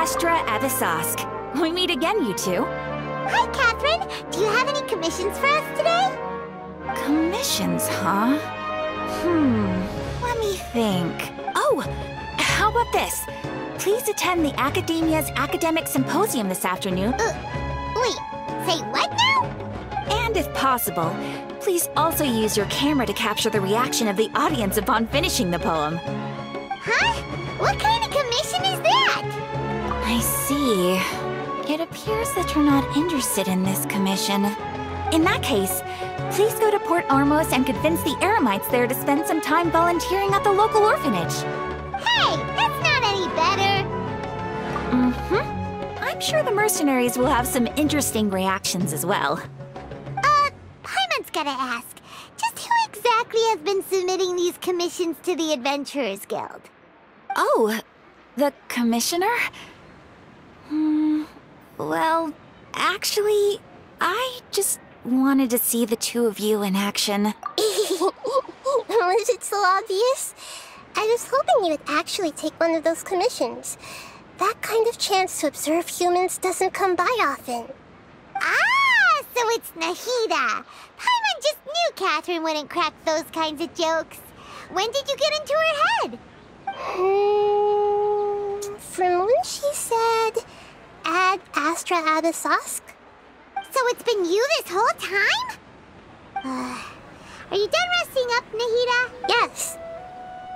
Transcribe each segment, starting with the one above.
Astra Abyssosque. We meet again, you two. Hi, Catherine. Do you have any commissions for us today? Commissions, huh? Let me think. Oh, how about this? Please attend the Academia's Academic Symposium this afternoon. Wait, say what now? And if possible, please also use your camera to capture the reaction of the audience upon finishing the poem. Huh? What kind of commission is that? I see. It appears that you're not interested in this commission. In that case, please go to Port Ormos and convince the Eremites there to spend some time volunteering at the local orphanage. Hey, that's not any better. I'm sure the mercenaries will have some interesting reactions as well. Paimon's gotta ask, just who exactly has been submitting these commissions to the Adventurers Guild? Oh, the commissioner? Well, actually, I just wanted to see the two of you in action. Was it so obvious? I was hoping you would actually take one of those commissions. That kind of chance to observe humans doesn't come by often. Ah, so it's Nahida. Paimon just knew Catherine wouldn't crack those kinds of jokes. When did you get into her head? From when she said, Ad Astra Abyssosque. So it's been you this whole time? Are you done resting up, Nahida? Yes.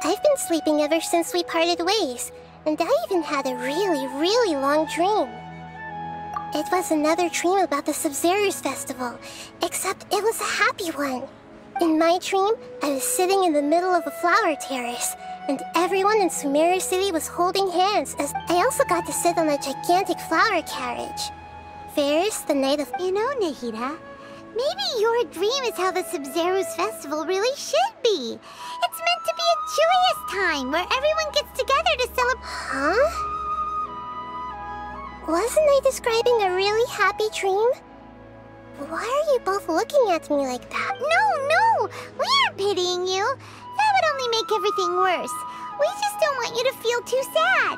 I've been sleeping ever since we parted ways, and I even had a really long dream. It was another dream about the Sub-Zerus Festival, except it was a happy one. In my dream, I was sitting in the middle of a flower terrace, and everyone in Sumeru City was holding hands, as I also got to sit on a gigantic flower carriage. Ferris, the night of... You know, Nahida, maybe your dream is how the Sub-Zerus Festival really should be. It's meant to be a joyous time where everyone gets together to celebrate... Huh? Wasn't I describing a really happy dream? Why are you both looking at me like that? No! We aren't pitying you. That would only make everything worse. We just don't want you to feel too sad.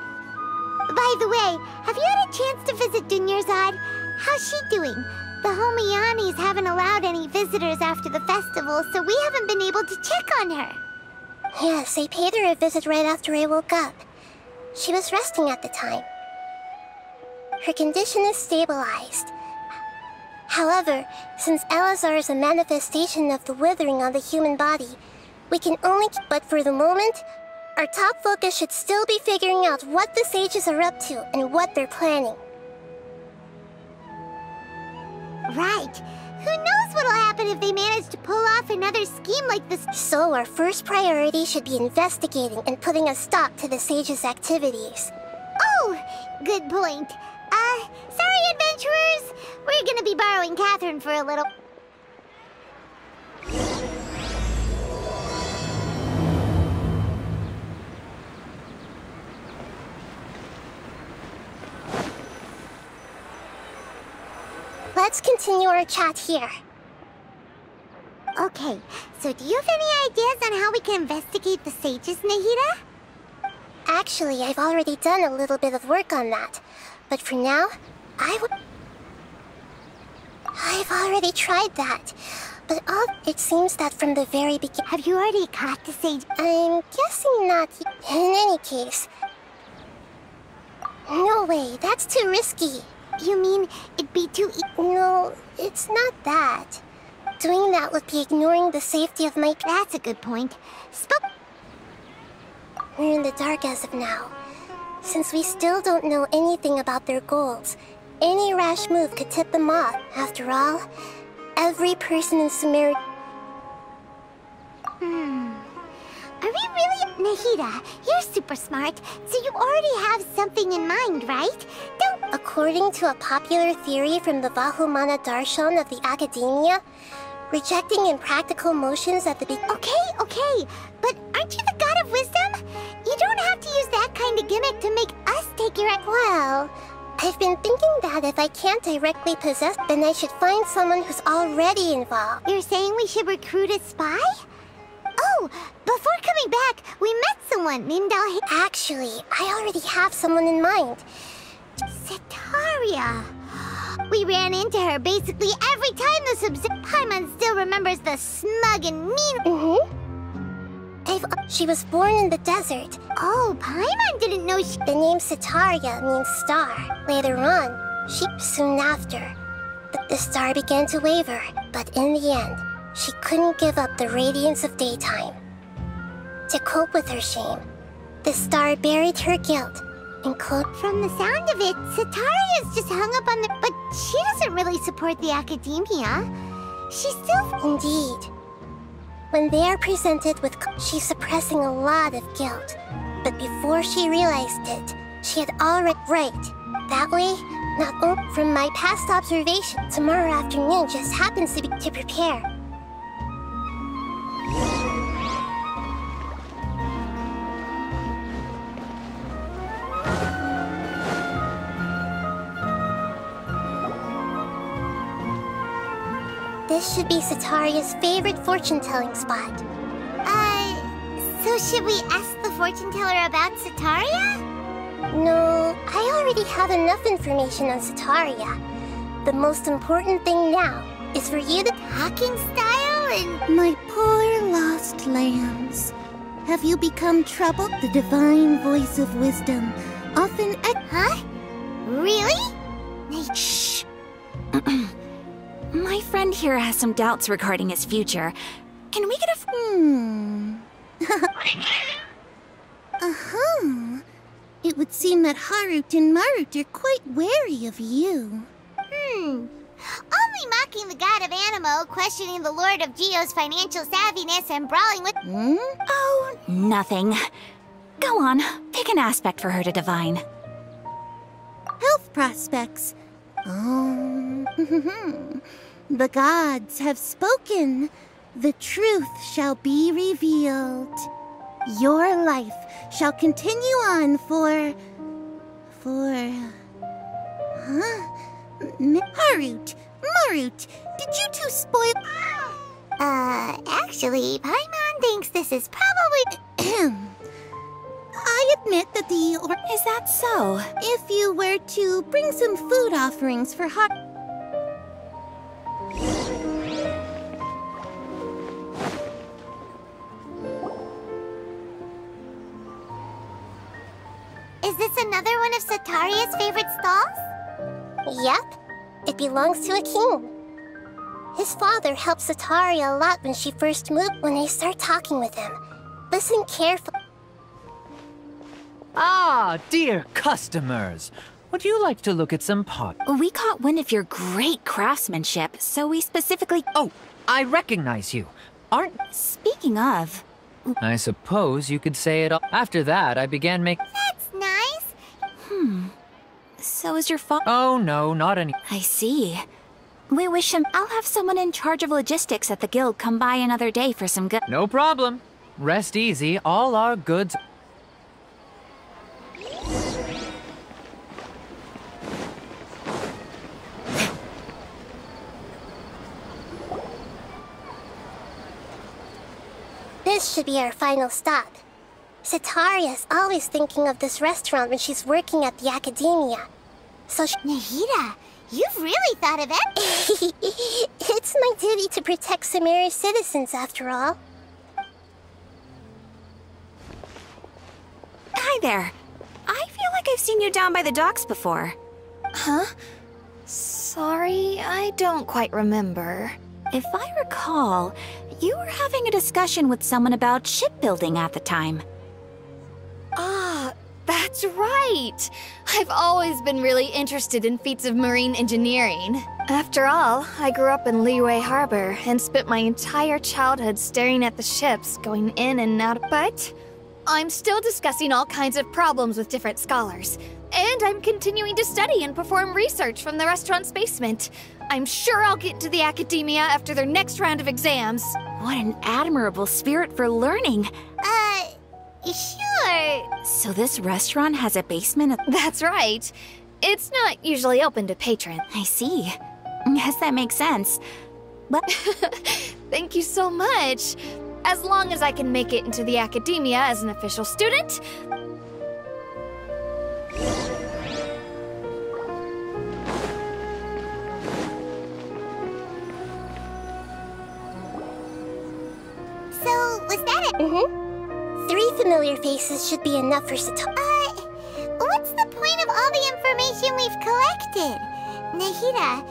By the way, have you had a chance to visit Dunyarzad? How's she doing? The Homianis haven't allowed any visitors after the festival, so we haven't been able to check on her. Yes, I paid her a visit right after I woke up. She was resting at the time. Her condition is stabilized. However, since Elazar is a manifestation of the withering on the human body, we can only... But for the moment, our top focus should still be figuring out what the sages are up to and what they're planning. Right. Who knows what'll happen if they manage to pull off another scheme like this? So our first priority should be investigating and putting a stop to the sages' activities. Oh, good point. Sorry, adventurers. We're gonna be borrowing Catherine for a little... Let's continue our chat here. Okay, so do you have any ideas on how we can investigate the sages, Nahida? Actually, I've already done a little bit of work on that. But for now, I've already tried that. But it seems that from the very beginning... Have you already caught the sage? I'm guessing not. In any case... No way, that's too risky. You mean it'd be too No, it's not that. Doing that would be ignoring the safety of my... That's a good point. We're in the dark as of now. Since we still don't know anything about their goals, any rash move could tip them off. After all, every person in Sumeru... Are we really... Nahida, you're super smart, so you already have something in mind, right? Don't... According to a popular theory from the Vahumana Darshan of the Academia, rejecting impractical motions at the Okay, but aren't you the god of wisdom? You don't have to use that kind of gimmick to make us take your... Well, I've been thinking that if I can't directly possess, then I should find someone who's already involved. You're saying we should recruit a spy? Oh, before coming back, we met someone named Actually, I already have someone in mind. Setaria. We ran into her basically every time the Paimon still remembers the smug and mean. She was born in the desert. Oh, Paimon didn't know she... The name Setaria means star. Later on, soon after, the star began to waver, but in the end, she couldn't give up the radiance of daytime. To cope with her shame, the star buried her guilt and From the sound of it, Setaria's just hung up on the... But she doesn't really support the academia. She's still... Indeed. When they are presented with... She's suppressing a lot of guilt. But before she realized it, she had already... Right. That way, not only from my past observation, tomorrow afternoon just happens to be to prepare. This should be Setaria's favorite fortune-telling spot. So should we ask the fortune teller about Setaria? No, I already have enough information on Setaria. The most important thing now is for you to... Talking style and... My poor lost lambs. Have you become troubled? The divine voice of wisdom often... Huh? Really? Shh. My friend here has some doubts regarding his future. Can we get a... It would seem that Harut and Marut are quite wary of you. Only mocking the god of Animo, questioning the lord of Geo's financial savviness, and brawling with... Oh, nothing. Go on, pick an aspect for her to divine. Health prospects. The gods have spoken. The truth shall be revealed. Your life shall continue on for... Harut, Marut, did you two spoil... Actually, Paimon thinks this is probably... I admit that the... Is that so? If you were to bring some food offerings for Harut... Is this another one of Setaria's favorite stalls? Yep. It belongs to a king. His father helped Setaria a lot when she first moved. When I start talking with him, listen carefully. Ah, dear customers. Would you like to look at some pot? We caught wind of your great craftsmanship, so we specifically... Oh, I recognize you. Aren't... Speaking of... I suppose you could say it all. After that, I began making... That's nice. So is your father... Oh, no, not any... I see. We wish him... I'll have someone in charge of logistics at the guild come by another day for some good... No problem. Rest easy. All our goods... This should be our final stop. Setaria's always thinking of this restaurant when she's working at the academia. So Nahida, you've really thought of it. It's my duty to protect Samira's citizens, after all. Hi there. I feel like I've seen you down by the docks before. Huh? Sorry, I don't quite remember. If I recall, you were having a discussion with someone about shipbuilding at the time. Ah, that's right! I've always been really interested in feats of marine engineering. After all, I grew up in Liyue Harbor and spent my entire childhood staring at the ships going in and out. But I'm still discussing all kinds of problems with different scholars. And I'm continuing to study and perform research from the restaurant's basement. I'm sure I'll get into the academia after their next round of exams. What an admirable spirit for learning. Sure. So this restaurant has a basement? That's right. It's not usually open to patrons. I see. Guess that makes sense. But Thank you so much. As long as I can make it into the academia as an official student. Was that it? Mm-hmm. 3 familiar faces should be enough for Satori. What's the point of all the information we've collected? Nahida,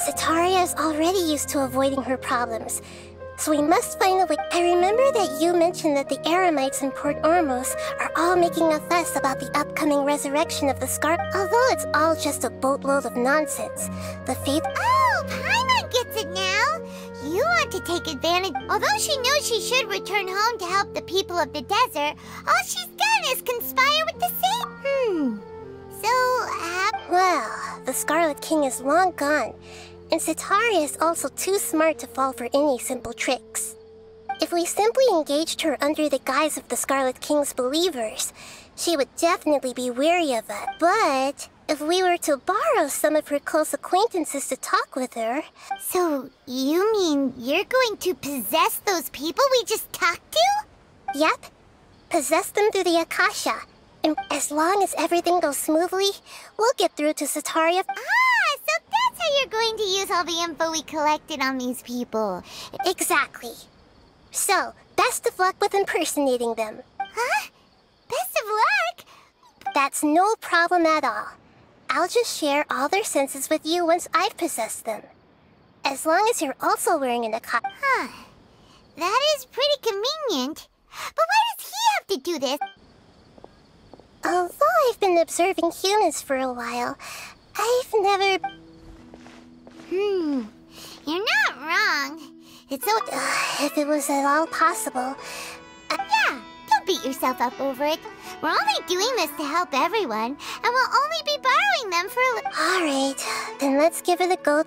Sataria is already used to avoiding her problems, so we must find a way. I remember that you mentioned that the Eremites in Port Ormos are all making a fuss about the upcoming resurrection of the Scar. Although it's all just a boatload of nonsense, the faith. Oh, Paimon gets it now. You want to take advantage. Although she knows she should return home to help the people of the desert, all she's done is conspire with the Satan. Well, the Scarlet King is long gone, and Sataria is also too smart to fall for any simple tricks. If we simply engaged her under the guise of the Scarlet King's believers, she would definitely be wary of us. But if we were to borrow some of her close acquaintances to talk with her... So, you mean you're going to possess those people we just talked to? Yep. Possess them through the Akasha. And as long as everything goes smoothly, we'll get through to Sataria. So that's how you're going to use all the info we collected on these people. Exactly. So, best of luck with impersonating them. Huh? Best of luck? That's no problem at all. I'll just share all their senses with you once I've possessed them. As long as you're also wearing an Akasha. That is pretty convenient. But why does he have to do this? Although I've been observing humans for a while, I've never... You're not wrong. It's so... if it was at all possible... Yeah, don't beat yourself up over it. We're only doing this to help everyone, and we'll only be borrowing them for a little... Alright, then let's give it a go.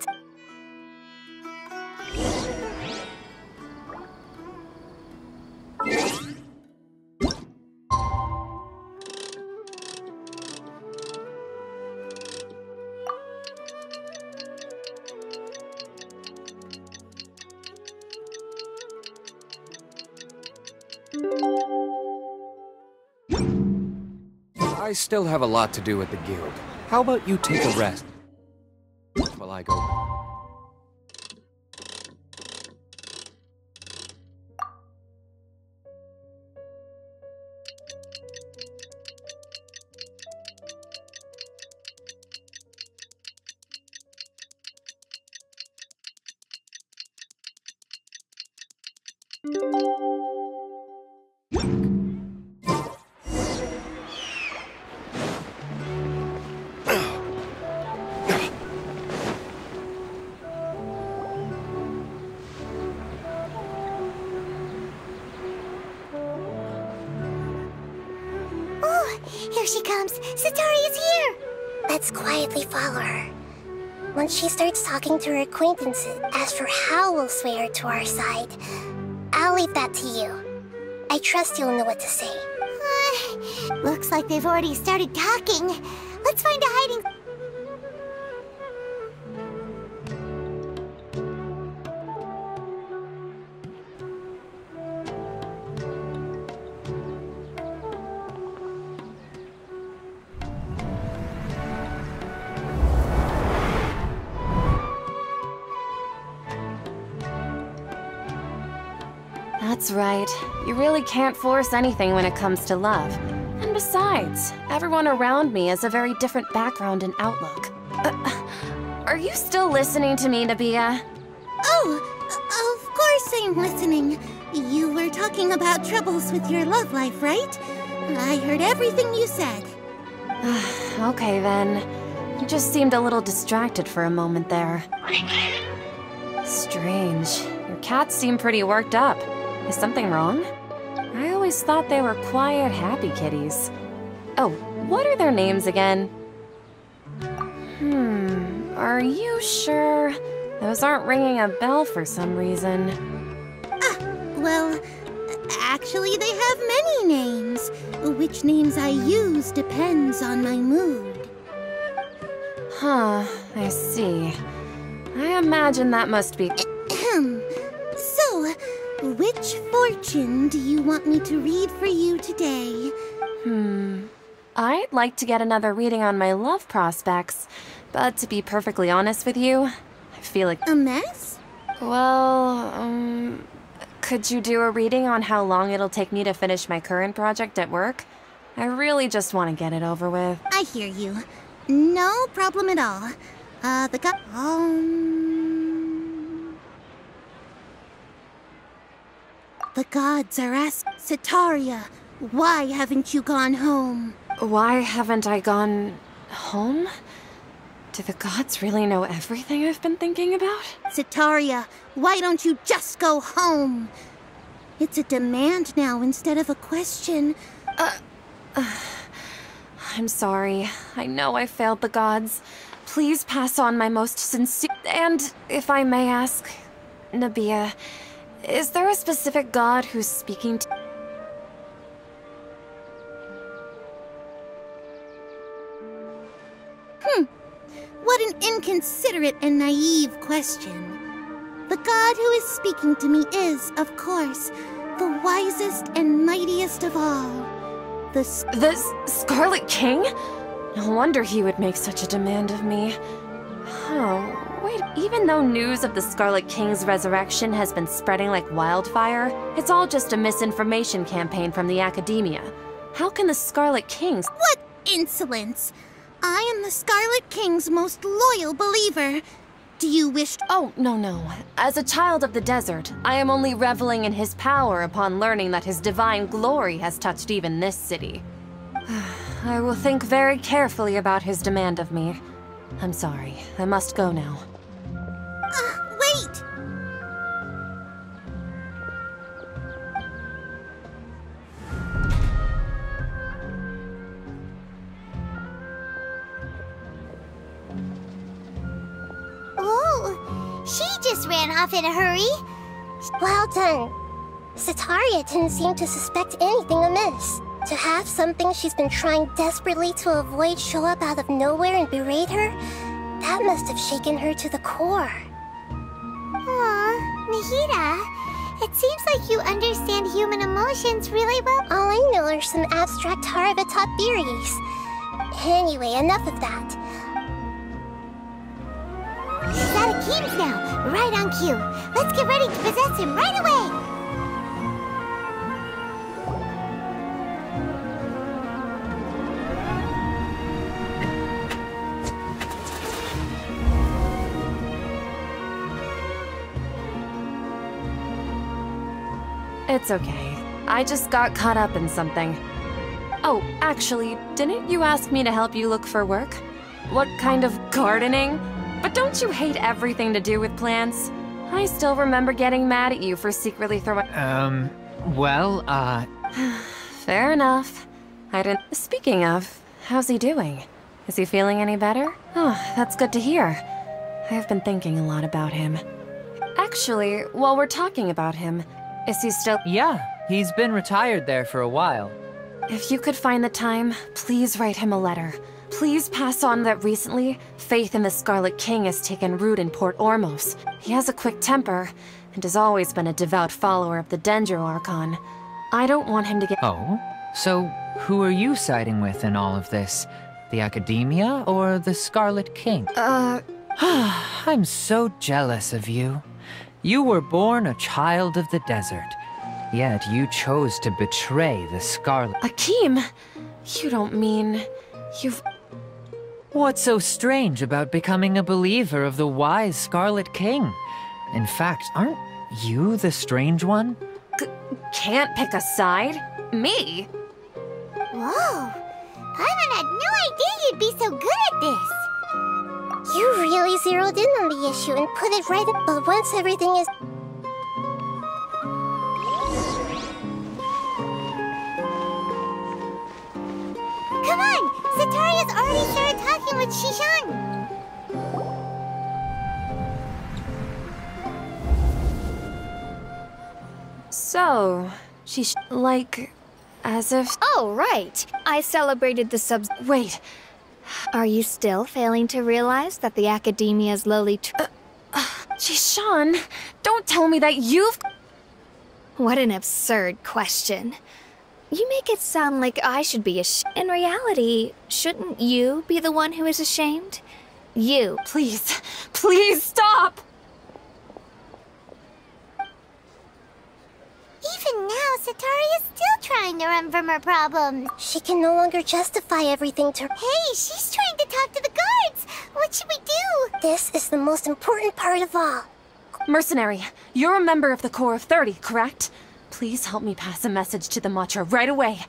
I still have a lot to do at the guild. How about you take a rest while I go? Here she comes! Satori is here! Let's quietly follow her. Once she starts talking to her acquaintances, as for how we'll sway her to our side, I'll leave that to you. I trust you'll know what to say. Looks like they've already started talking. Let's find a hiding... That's right. You really can't force anything when it comes to love. And besides, everyone around me has a very different background and outlook. Are you still listening to me, Nabia? Oh, of course I'm listening. You were talking about troubles with your love life, right? I heard everything you said. Okay then. You just seemed a little distracted for a moment there. Strange. Your cats seem pretty worked up. Is something wrong? I always thought they were quiet, happy kitties. Oh, what are their names again? Are you sure? Those aren't ringing a bell for some reason. Well, actually they have many names. Which names I use depends on my mood. Huh, I see. I imagine that must be... So, which fortune do you want me to read for you today? I'd like to get another reading on my love prospects, but to be perfectly honest with you, I feel like... A mess? Well, Could you do a reading on how long it'll take me to finish my current project at work? I really just want to get it over with. I hear you. No problem at all. The gods are asking Setaria, why haven't you gone home? Why haven't I gone home? Do the gods really know everything I've been thinking about? Setaria, why don't you just go home? It's a demand now instead of a question. I'm sorry. I know I failed the gods. Please pass on my most sincere... And, if I may ask, Nabia, is there a specific god who's speaking to... What an inconsiderate and naive question. The god who is speaking to me is, of course, the wisest and mightiest of all. The Scarlet King? No wonder he would make such a demand of me. Oh, wait, even though news of the Scarlet King's resurrection has been spreading like wildfire, it's all just a misinformation campaign from the academia. How can the Scarlet King's... What insolence! I am the Scarlet King's most loyal believer. Do you wish to... Oh, no. As a child of the desert, I am only reveling in his power upon learning that his divine glory has touched even this city. I will think very carefully about his demand of me. I'm sorry. I must go now. Wait! She just ran off in a hurry. Well done. Setaria didn't seem to suspect anything amiss. To have something she's been trying desperately to avoid show up out of nowhere and berate her, that must have shaken her to the core. Aw, Nahida, it seems like you understand human emotions really well. All I know are some abstract Harava-taught theories. Anyway, enough of that. He's out of Keem's now, right on cue. Let's get ready to possess him right away! It's okay. I just got caught up in something. Oh, actually, didn't you ask me to help you look for work? What kind of gardening? But don't you hate everything to do with plants? I still remember getting mad at you for secretly throwing... Fair enough. I didn't... Speaking of, how's he doing? Is he feeling any better? Oh, that's good to hear. I've been thinking a lot about him. Actually, while we're talking about him, is he still... Yeah, he's been retired there for a while. If you could find the time, please write him a letter. Please pass on that recently, faith in the Scarlet King has taken root in Port Ormos. He has a quick temper, and has always been a devout follower of the Dendro Archon. I don't want him to get... Oh? So, who are you siding with in all of this? The Academia or the Scarlet King? I'm so jealous of you. You were born a child of the desert, yet you chose to betray the Scarlet... Akeem! You don't mean... you've... What's so strange about becoming a believer of the wise Scarlet King? In fact, aren't you the strange one? Can't pick a side? Me? Whoa! Paimon had no idea you'd be so good at this! You really zeroed in on the issue and put it right up, but once everything is... Come on! Setaria's already started talking with Shishan! So, she's like, as if... Oh, right. I celebrated the subs... Wait. Are you still failing to realize that the Academia's lowly... Shishan, don't tell me that you've... What an absurd question. You make it sound like I should be ashamed. In reality, shouldn't you be the one who is ashamed? You. Please stop! Sataria's still trying to run from her problems. She can no longer justify everything to her. Hey, she's trying to talk to the guards. What should we do? This is the most important part of all. Mercenary, you're a member of the Corps of 30, correct? Please help me pass a message to the Matcha right away.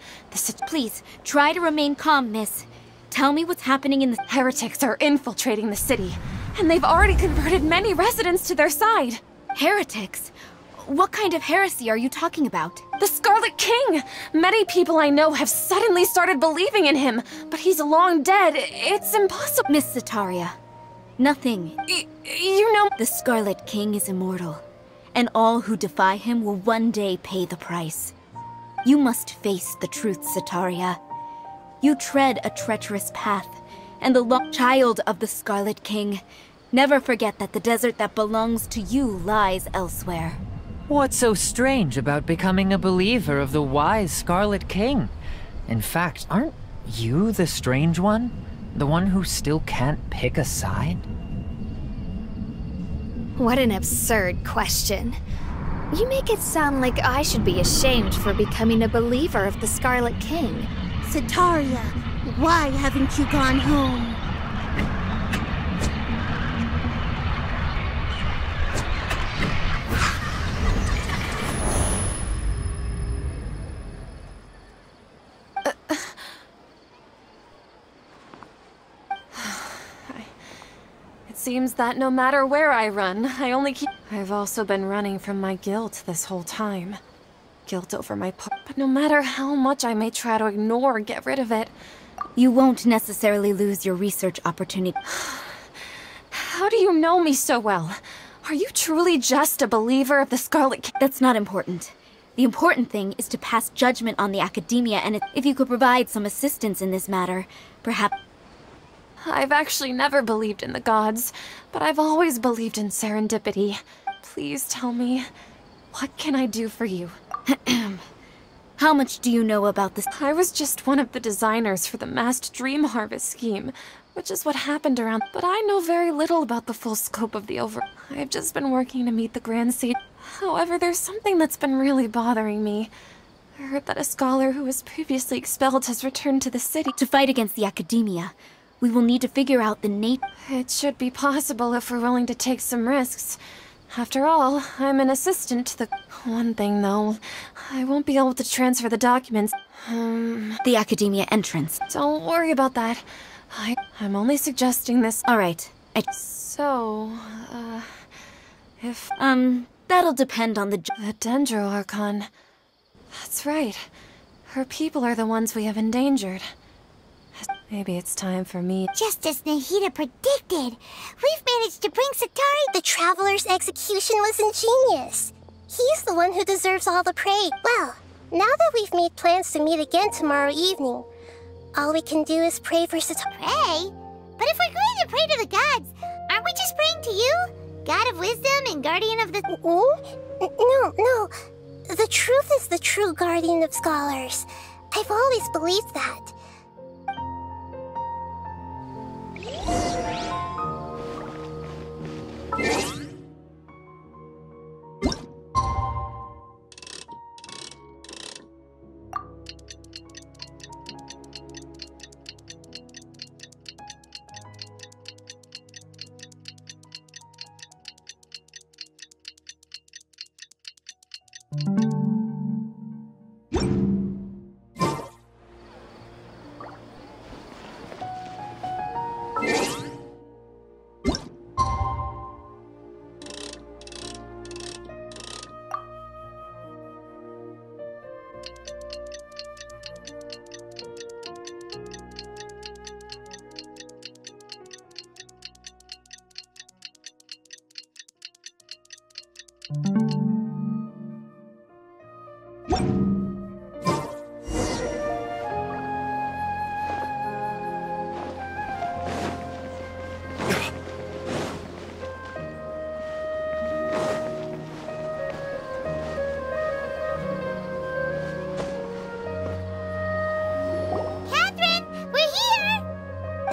Please, try to remain calm, miss. Tell me what's happening in the... Heretics are infiltrating the city, and they've already converted many residents to their side. Heretics? What kind of heresy are you talking about? The Scarlet King! Many people I know have suddenly started believing in him, but he's long dead. It's impossible. Miss Sataria, nothing. You know... The Scarlet King is immortal, and all who defy him will one day pay the price. You must face the truth, Sataria. You tread a treacherous path, and the lost child of the Scarlet King. Never forget that the desert that belongs to you lies elsewhere. What's so strange about becoming a believer of the wise Scarlet King? In fact, aren't you the strange one? The one who still can't pick a side? What an absurd question. You make it sound like I should be ashamed for becoming a believer of the Scarlet King. Sataria, why haven't you gone home? Seems that no matter where I run, I only keep... I've also been running from my guilt this whole time. Guilt over my part. But no matter how much I may try to ignore or get rid of it... You won't necessarily lose your research opportunity. How do you know me so well? Are you truly just a believer of the Scarlet King? That's not important. The important thing is to pass judgment on the Academia, and if you could provide some assistance in this matter, perhaps... I've actually never believed in the gods, but I've always believed in serendipity. Please tell me, what can I do for you? How much do you know about this? I was just one of the designers for the massed dream harvest scheme, which is what happened around... But I know very little about the full scope of the I've just been working to meet the Grand Seed. However, there's something that's been really bothering me. I heard that a scholar who was previously expelled has returned to the city. To fight against the Academia, we will need to figure out the nature. It should be possible if we're willing to take some risks. After all, I'm an assistant to the... One thing, though. I won't be able to transfer the documents. The Academia entrance. Don't worry about that. I'm only suggesting this... Alright. So, if... That'll depend on the... The Dendro Archon. That's right. Her people are the ones we have endangered. Maybe it's time for me... Just as Nahida predicted, we've managed to bring Satari... The Traveler's execution was ingenious. He's the one who deserves all the praise. Well, now that we've made plans to meet again tomorrow evening, all we can do is pray for Satari. Pray? But if we're going to pray to the gods, aren't we just praying to you? God of wisdom and guardian of the... No. The truth is the true guardian of scholars. I've always believed that.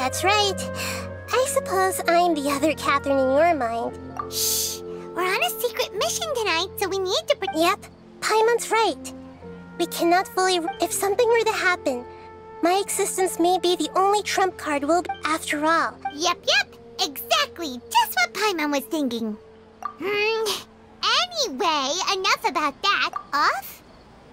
That's right. I suppose I'm the other Catherine in your mind. Shh! We're on a secret mission tonight, so we need to... Yep, Paimon's right. We cannot fully... If something were to happen, my existence may be the only trump card we'll be after all. Yep. Exactly. Just what Paimon was thinking. Anyway, enough about that. Off?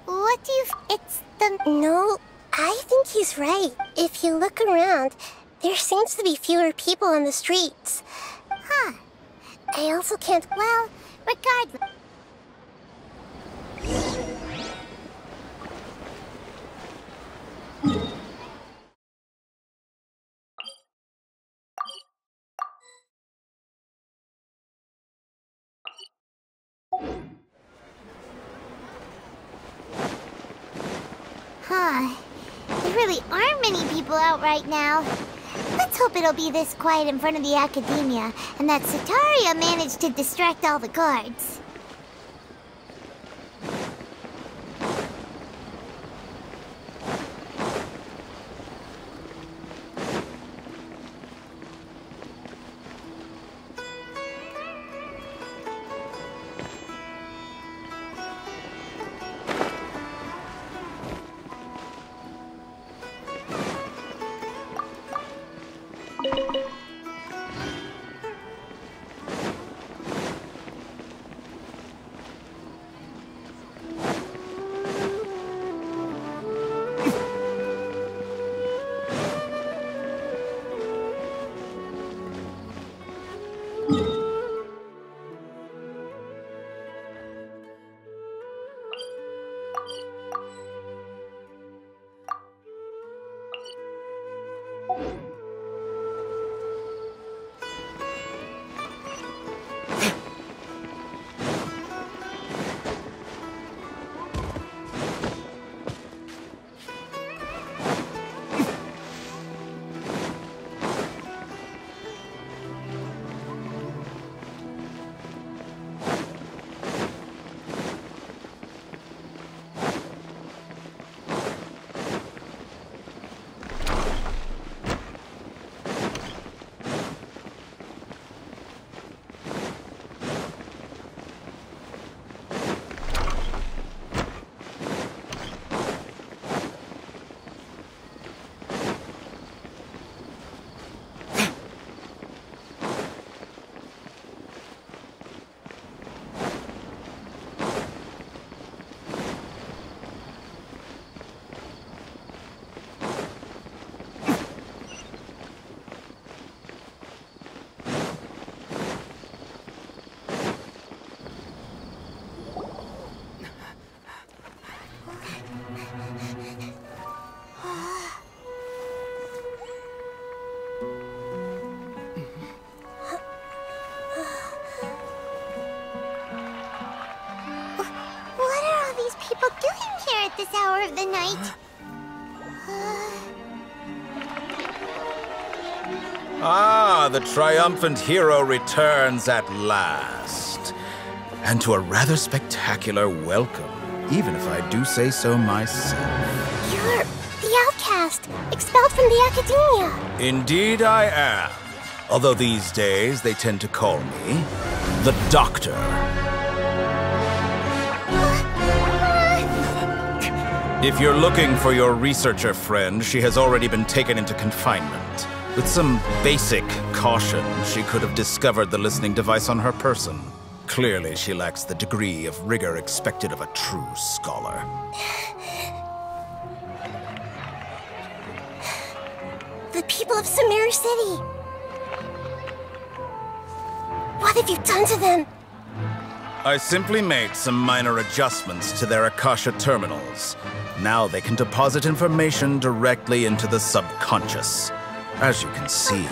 What do you... It's the... No, I think he's right. If you look around, there seems to be fewer people on the streets. Huh. I also can't... Well, regardless... Huh. There really aren't many people out right now. Let's hope it'll be this quiet in front of the Academia, and that Sataria managed to distract all the guards. This hour of the night. Ah, the triumphant hero returns at last. And to a rather spectacular welcome, even if I do say so myself. You're the outcast, expelled from the Academia. Indeed I am. Although these days they tend to call me the Doctor. If you're looking for your researcher friend, she has already been taken into confinement. With some basic caution, she could have discovered the listening device on her person. Clearly, she lacks the degree of rigor expected of a true scholar. The people of Sumeru City! What have you done to them? I simply made some minor adjustments to their Akasha terminals. Now they can deposit information directly into the subconscious. As you can see,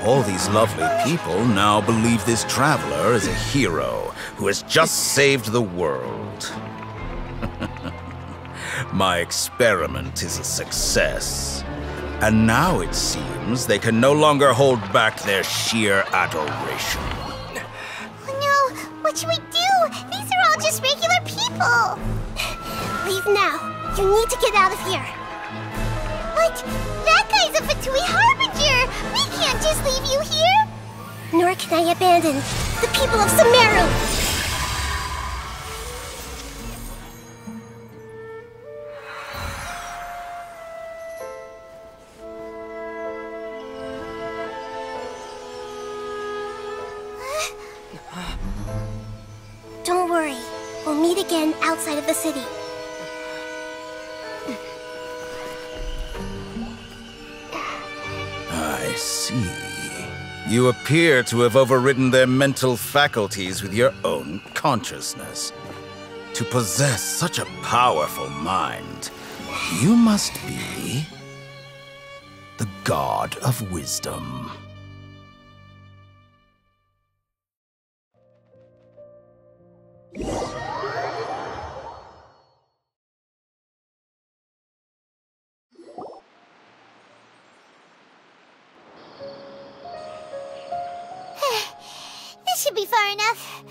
all these lovely people now believe this traveler is a hero who has just saved the world. My experiment is a success. And now it seems they can no longer hold back their sheer adoration. Oh no! What should we do? These are all just regular people! Leave now. You need to get out of here. What? That guy's a Fatui Harbinger! We can't just leave you here! Nor can I abandon the people of Sumeru! worry. We'll meet again outside of the city. I see. You appear to have overridden their mental faculties with your own consciousness. To possess such a powerful mind, you must be the God of Wisdom. This should be far enough.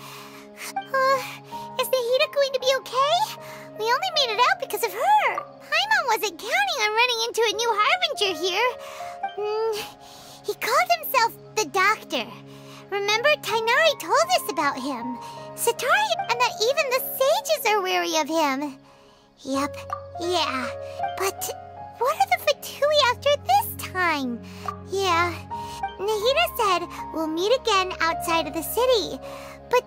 Is Nahida going to be okay? We only made it out because of her. Paimon wasn't counting on running into a new Harbinger here. He called himself the Doctor. Remember, Tainari told us about him. Satari, and that even the sages are wary of him. Yep, yeah. But what are the Fatui after this time? Yeah, Nahida said we'll meet again outside of the city. But,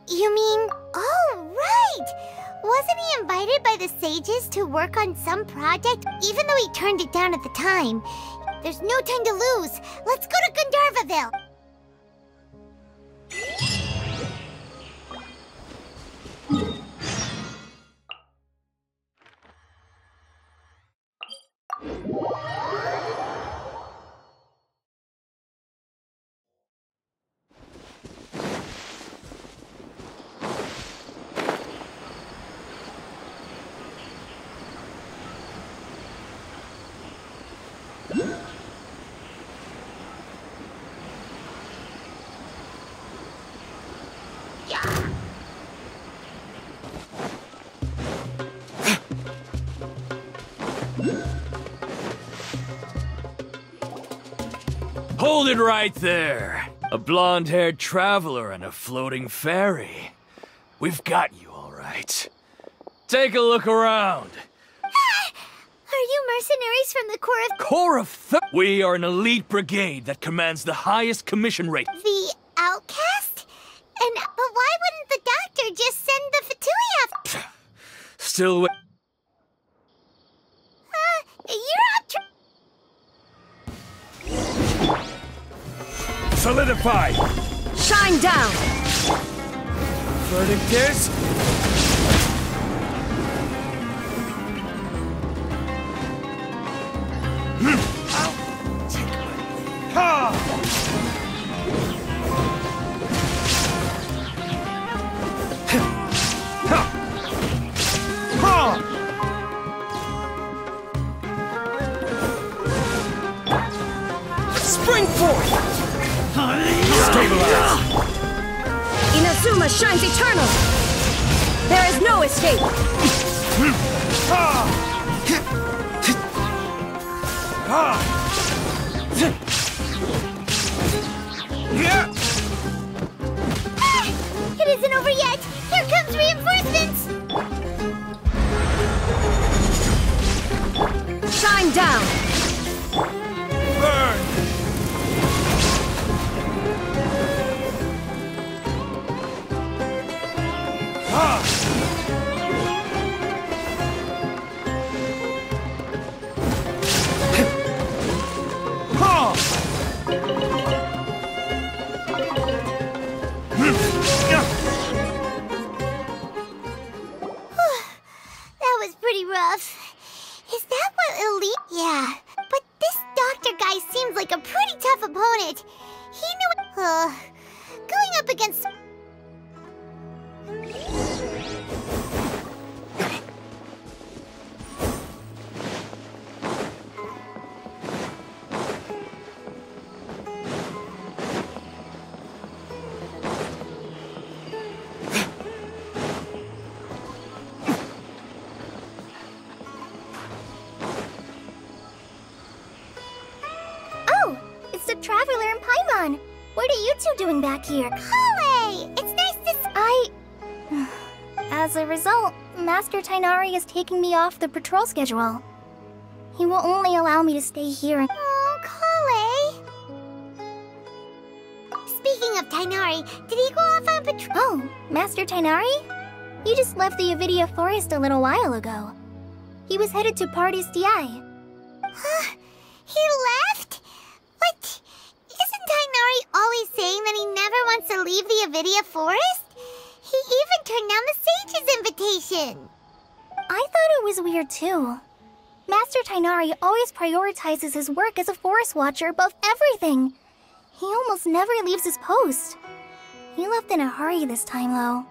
you mean... Oh, right! Wasn't he invited by the sages to work on some project, even though he turned it down at the time? There's no time to lose. Let's go to Gandharvaville! Hold it right there! A blonde-haired traveler and a floating fairy. We've got you all right. Take a look around. Are you mercenaries from the Corps of We are an elite brigade that commands the highest commission rate. The outcast? But why wouldn't the Doctor just send the Fatui after? Still You're up to... Solidify! Shine down! Verdict is... I'll take my lead. Ha! Spring forth! Stabilize! Inazuma shines eternal! There is no escape! It isn't over yet! Here comes reinforcements! Shine down! Burn! That was pretty rough. Is that what elite? Yeah, but this Doctor guy seems like a pretty tough opponent. He knew going up against... The Traveler and Paimon. What are you two doing back here? Kale! It's nice to... As a result, Master Tainari is taking me off the patrol schedule. He will only allow me to stay here. Oh, Kale! Speaking of Tainari, did he go off on Oh, Master Tighnari? He just left the Avidia Forest a little while ago. He was headed to Party's DI. Huh? He left? What? Isn't Tighnari always saying that he never wants to leave the Avidia Forest? He even turned down the Sage's invitation. I thought it was weird too. Master Tighnari always prioritizes his work as a forest watcher above everything. He almost never leaves his post. He left in a hurry this time, though.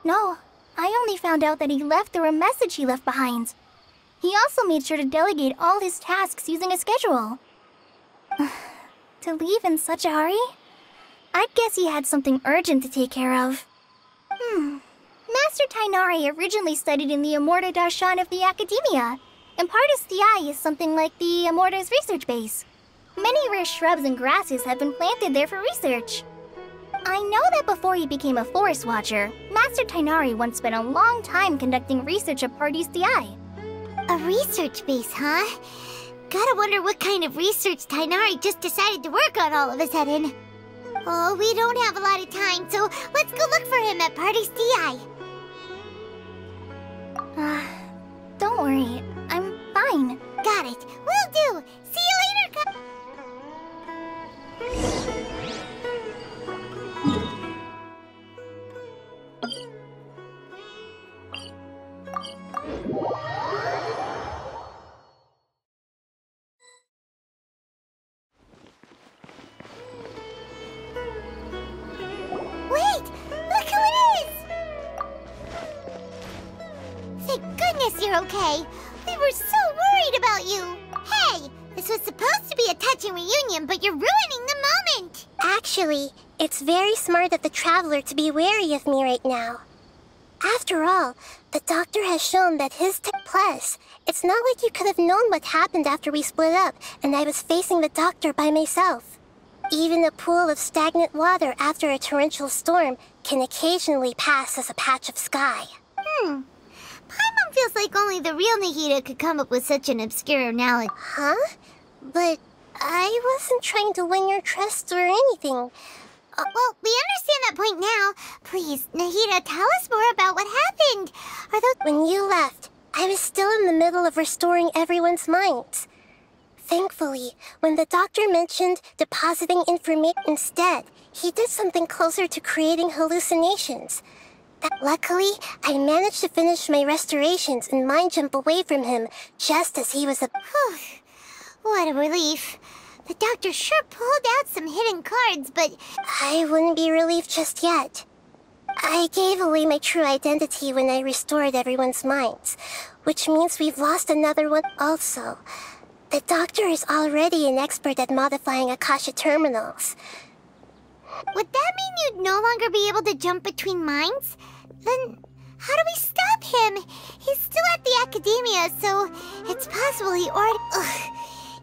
No, I only found out that he left through a message he left behind. He also made sure to delegate all his tasks using a schedule. To leave in such a hurry? I'd guess he had something urgent to take care of. Master Tighnari originally studied in the Immorta Darshan of the Academia, and Partis DI is something like the Immorta's research base. Many rare shrubs and grasses have been planted there for research. I know that before he became a forest watcher, Master Tighnari once spent a long time conducting research at Partis DI. A research base, huh? Gotta wonder what kind of research Tighnari just decided to work on all of a sudden. Oh, we don't have a lot of time, so let's go look for him at Partis DI. Don't worry, I'm fine. Got it. Will do. See you later, Wait! Look who it is! Thank goodness you're okay. We were so worried about you. Hey, this was supposed to be a touching reunion, but you're ruining the moment. Actually, it's very smart of the Traveler to be wary of me right now. After all, the doctor has shown that his plus, it's not like you could have known what happened after we split up and I was facing the doctor by myself. Even a pool of stagnant water after a torrential storm can occasionally pass as a patch of sky. Paimon feels like only the real Nahida could come up with such an obscure analogy. Huh? But I wasn't trying to win your trust or anything. Well, we understand that point now. Please, Nahida, tell us more about what happened. Are those— When you left, I was still in the middle of restoring everyone's minds. Thankfully, when the doctor mentioned depositing information instead, he did something closer to creating hallucinations. Luckily, I managed to finish my restorations and mind jump away from him just as he was What a relief. The doctor sure pulled out some hidden cards, but I wouldn't be relieved just yet. I gave away my true identity when I restored everyone's minds, which means we've lost another one also. The doctor is already an expert at modifying Akasha terminals. Would that mean you'd no longer be able to jump between minds? Then how do we stop him? He's still at the Academia, so it's possible he already—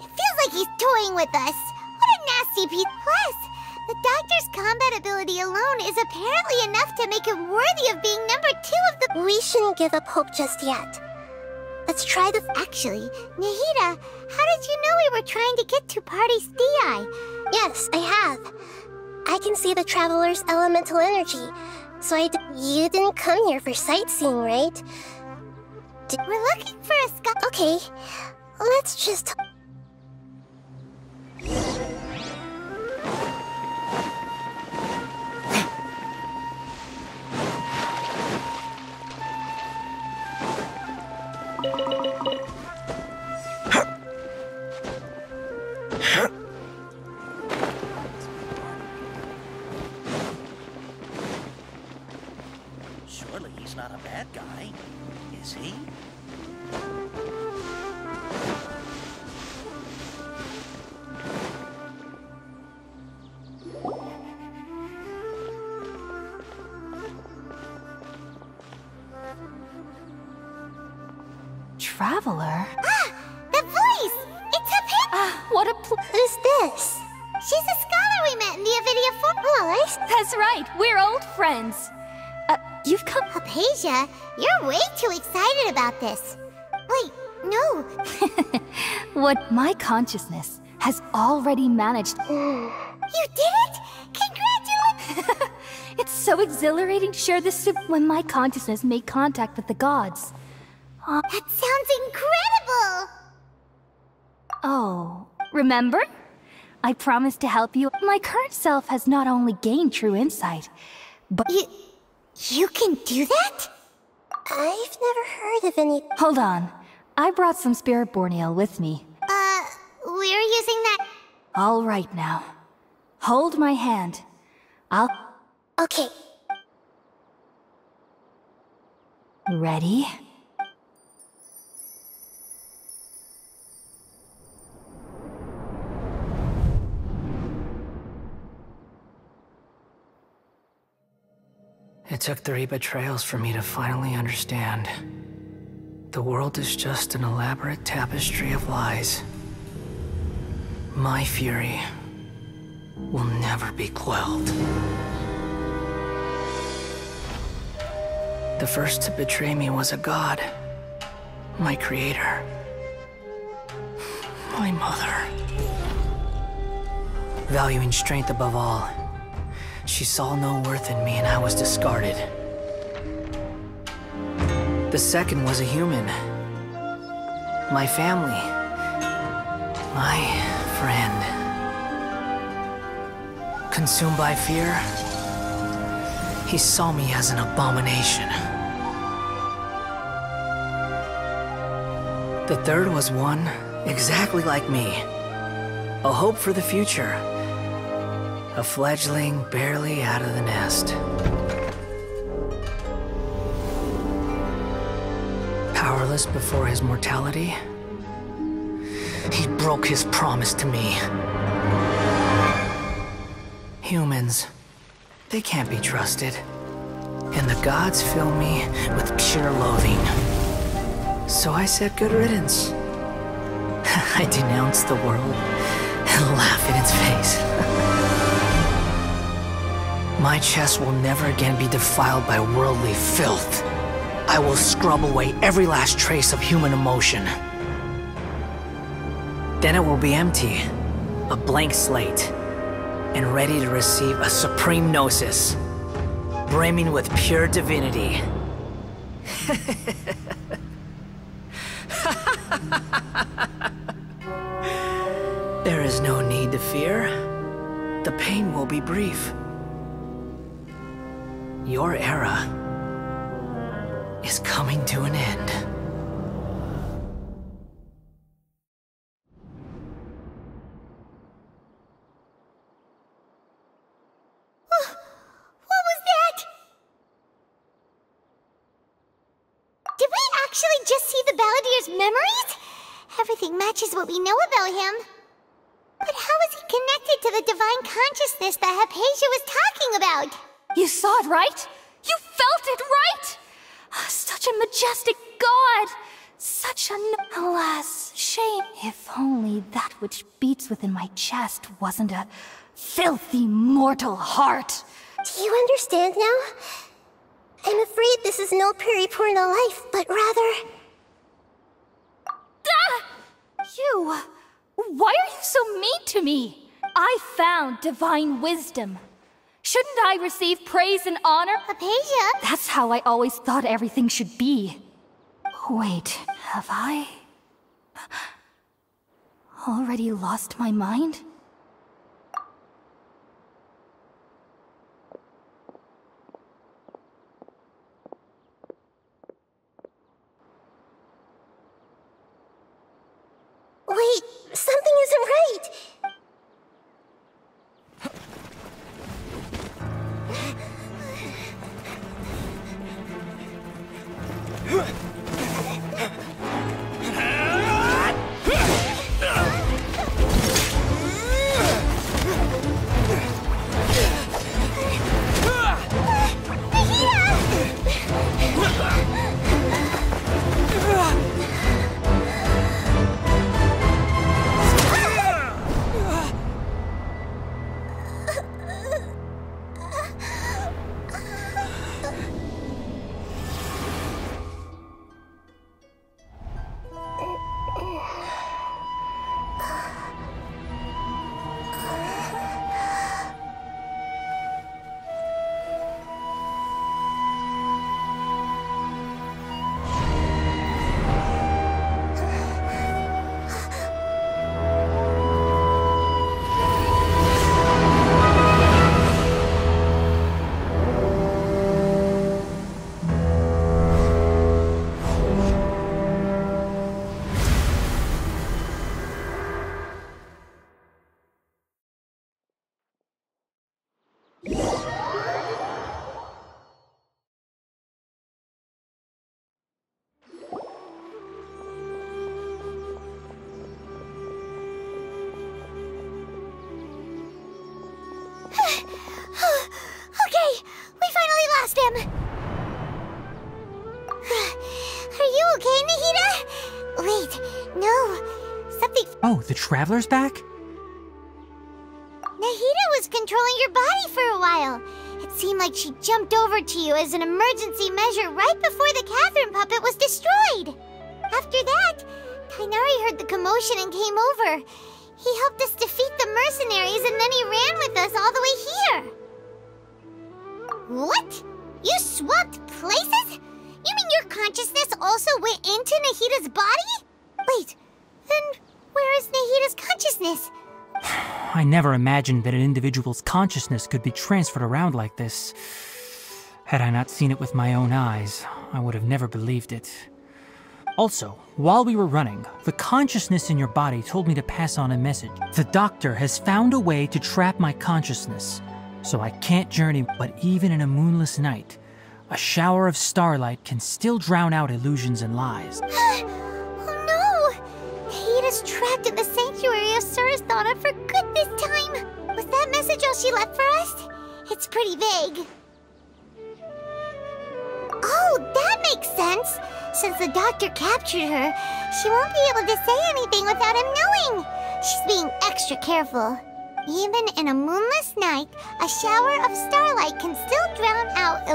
It feels like he's toying with us. What a nasty piece. Plus, the doctor's combat ability alone is apparently enough to make him worthy of being number 2 of the— We shouldn't give up hope just yet. Let's try the— Actually, Nahida, how did you know we were trying to get to Partis DI? Yes, I have. I can see the Traveler's elemental energy, so You didn't come here for sightseeing, right? We're looking for a sky— Okay, let's just— Surely he's not a bad guy, is he? Traveler? The voice! It's a pit! What a Who's this? She's a scholar we met in the Avidia Forest. That's right, we're old friends. You've come... Hypatia, you're way too excited about this. Wait, no. What my consciousness has already managed... You did it? Congratulations! It's so exhilarating to share this when my consciousness made contact with the gods. That sounds incredible! Oh, remember? I promised to help you. My current self has not only gained true insight, but... You can do that? I've never heard of any... Hold on. I brought some Spirit-born ale with me. We're using that... All right now. Hold my hand. Okay. Ready? It took 3 betrayals for me to finally understand. The world is just an elaborate tapestry of lies. My fury will never be quelled. The first to betray me was a god. My creator. My mother. Valuing strength above all, she saw no worth in me and I was discarded. The second was a human. My family. My friend. Consumed by fear, he saw me as an abomination. The third was one exactly like me. A hope for the future. A fledgling barely out of the nest. Powerless before his mortality, he broke his promise to me. Humans, they can't be trusted. And the gods fill me with pure loathing. So I said good riddance. I denounced the world and laugh in its face. My chest will never again be defiled by worldly filth. I will scrub away every last trace of human emotion. Then it will be empty, a blank slate, and ready to receive a supreme gnosis, brimming with pure divinity. There is no need to fear. The pain will be brief. Your era is coming to an end. What was that? Did we actually just see the Balladier's memories? Everything matches what we know about him. But how is he connected to the divine consciousness that Hypatia was talking about? You saw it, right? You felt it, right? Such a majestic god! Such an... Alas, shame. If only that which beats within my chest wasn't a filthy mortal heart. Do you understand now? I'm afraid this is no periporno life, but rather... You! Why are you so mean to me? I found divine wisdom. Shouldn't I receive praise and honor? Hypatia? That's how I always thought everything should be. Wait, have I... already lost my mind? Wait, something isn't right! Oh, the Traveler's back? Nahida was controlling your body for a while. It seemed like she jumped over to you as an emergency measure right before the Catherine puppet was destroyed. After that, Tainari heard the commotion and came over. He helped us defeat the mercenaries and then he ran with us all the way here. What? You swapped places? You mean your consciousness also went into Nahida's body? Wait, then where is Nahida's consciousness? I never imagined that an individual's consciousness could be transferred around like this. Had I not seen it with my own eyes, I would have never believed it. Also, while we were running, the consciousness in your body told me to pass on a message. The doctor has found a way to trap my consciousness, so I can't journey, but even in a moonless night, a shower of starlight can still drown out illusions and lies. Oh no! Nahida's trapped in the sanctuary of Surasthana for good this time! Was that message all she left for us? It's pretty vague. Oh, that makes sense! Since the doctor captured her, she won't be able to say anything without him knowing! She's being extra careful. Even in a moonless night, a shower of starlight can still drown out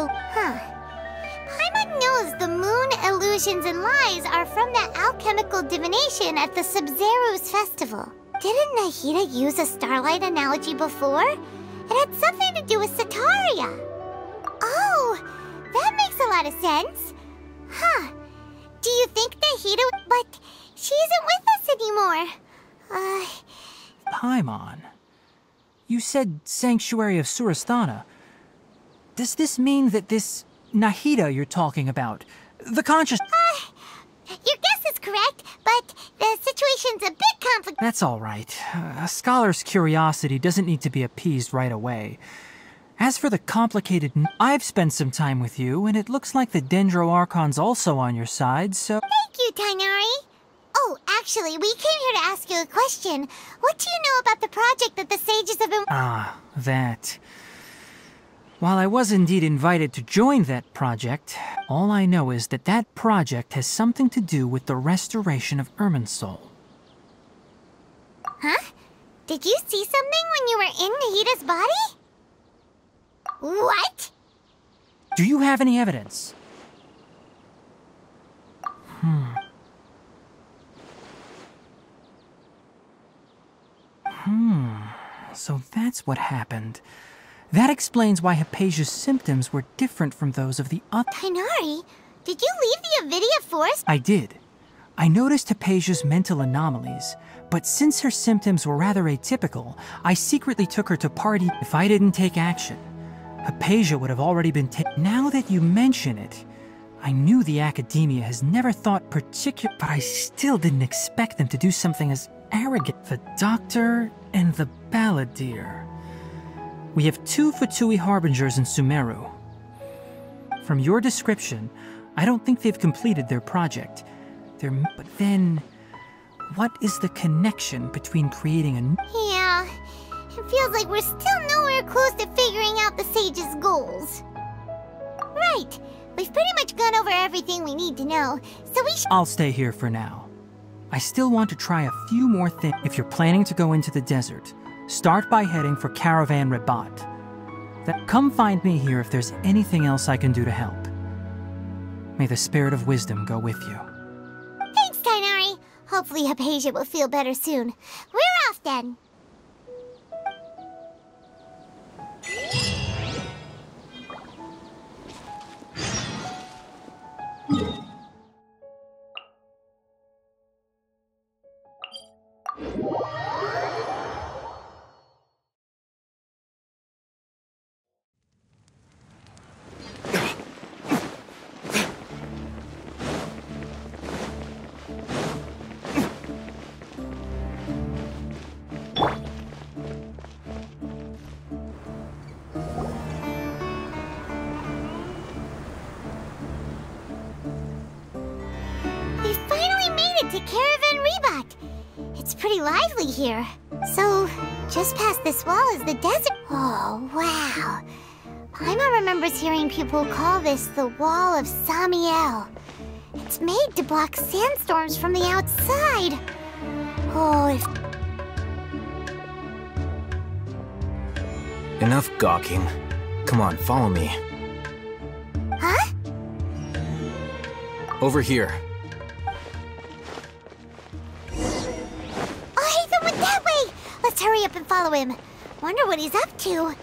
Paimon knows the moon illusions and lies are from that alchemical divination at the Sub-Zero's festival. Didn't Nahida use a starlight analogy before? It had something to do with Sataria. Oh, that makes a lot of sense. Huh. Do you think Nahida... But she isn't with us anymore. Paimon, you said Sanctuary of Surasthana. Does this mean that this Nahida you're talking about, the conscious... Your guess is correct, but the situation's a bit complicated. That's all right. A scholar's curiosity doesn't need to be appeased right away. As for the complicated... I've spent some time with you, and it looks like the Dendro Archon's also on your side, so... Thank you, Tainari. Oh, actually, we came here to ask you a question. What do you know about the project that the sages have been... Ah, that... While I was indeed invited to join that project, all I know is that that project has something to do with the restoration of Irminsul. Huh? Did you see something when you were in Nahida's body? What? Do you have any evidence? So that's what happened. That explains why Hypatia's symptoms were different from those of the other... Tainari, did you leave the Avidia Forest? I did. I noticed Hypatia's mental anomalies, but since her symptoms were rather atypical, I secretly took her to party. If I didn't take action, Hypatia would have already been taken. Now that you mention it, I knew the Academia has never thought particular, but I still didn't expect them to do something as arrogant. The Doctor and the Balladeer. We have 2 Fatui Harbingers in Sumeru. From your description, I don't think they've completed their project. But then, what is the connection between creating a... Yeah, it feels like we're still nowhere close to figuring out the sage's goals. Right, we've pretty much gone over everything we need to know, so we should... I'll stay here for now. I still want to try a few more things. If you're planning to go into the desert, start by heading for Caravan Rabat. Come find me here if there's anything else I can do to help. May the spirit of wisdom go with you. Thanks, Tainari. Hopefully Hypatia will feel better soon. We're off then. To Caravan Rabat. It's pretty lively here. So, just past this wall is the desert. Oh, wow. Paimon remembers hearing people call this the Wall of Samiel. It's made to block sandstorms from the outside. Oh, if... Enough gawking. Come on, follow me. Huh? Over here. Oh, Hatham went that way! Let's hurry up and follow him. Wonder what he's up to.